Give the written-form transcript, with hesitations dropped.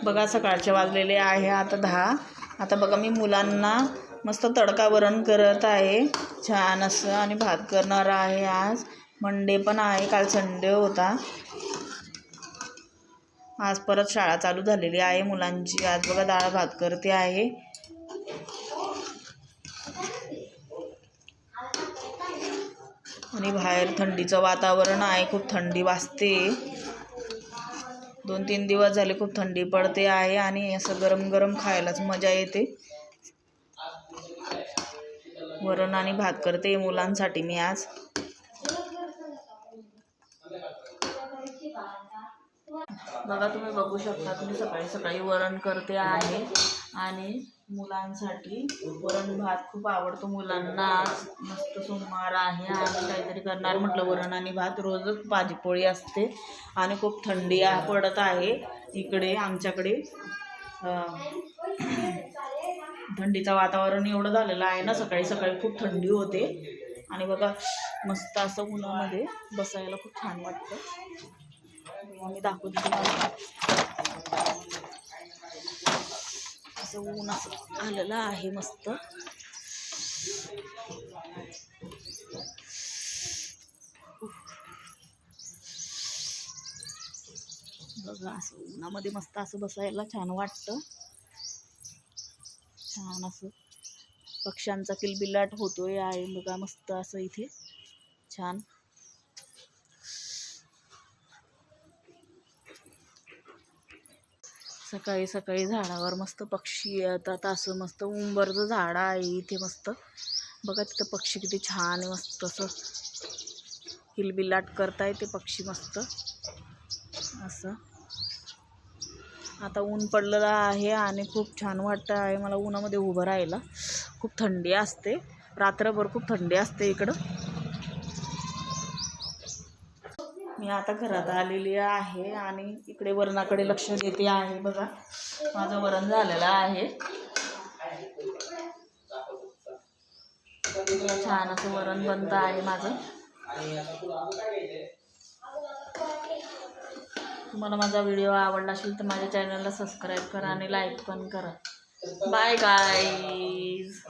बघा सकाळचे वाजलेले आहे आता 10. आता बघा मी मुलांना मस्त तडका वरण करत आहे छान असं, आणि भात करणार आहे. आज मंडे पण आहे, काल संडे होता. आज परत शाळा चालू झालेली आहे मुलांची. आज बघा डाळ भात करते आहे. आणि बाहेर थंडीचं वातावरण आहे, खूप थंडी वाजते. 2-3 दिवस झाले खूप थंडी पडते आहे, आणि असं गरम गरम खायलाच मजा येते. वरण आणि भात करते मुलांसाठी मी आज. बघा तुम्ही बघू शकता, तुम्ही सकाळी सकाळी वरण करते आहे, आणि मुलांसाठी वरण भात खूप आवडतो मुलांना. आज मस्त सोमवार आहे आणि काहीतरी करणार म्हटलं वरण आणि भात. रोजच भाजीपोळी असते, आणि खूप थंडी पडत आहे इकडे आमच्याकडे. थंडीचं वातावरण एवढं झालेलं आहे ना, सकाळी सकाळी खूप थंडी होते. आणि बघा मस्त असं उन्हामध्ये बसायला खूप छान वाटतं. मी दाखवते तुम्हाला, असं ऊन असं आलेलं आहे मस्त. बघा असं उन्हामध्ये मस्त असं बसायला छान वाटतं. छान असं पक्ष्यांचा किलबिलाट होतोय आहे बघा, मस्त असं इथे छान. सकाळी सकाळी झाडावर मस्त पक्षी येतात, असं मस्त उंबरचं झाड आहे इथे मस्त. बघा तिथं पक्षी किती छान आहे, मस्त असं किलबिलाट करताय ते पक्षी मस्त असं. आता ऊन पडलेलं आहे आणि खूप छान वाटतं आहे मला उन्हामध्ये उभं राहायला. खूप थंडी असते, रात्रभर खूप थंडी असते इकडं. मी आता घरात आलेली आहे आणि इकडे वरणाकडे लक्ष देते आहे. बघा माझं वरण झालेलं आहे, छान असं वरण बनतं आहे माझं. तुम्हाला माझा व्हिडिओ आवडला असेल तर माझ्या चॅनलला सबस्क्राईब करा आणि लाईक पण करा. Bye guys.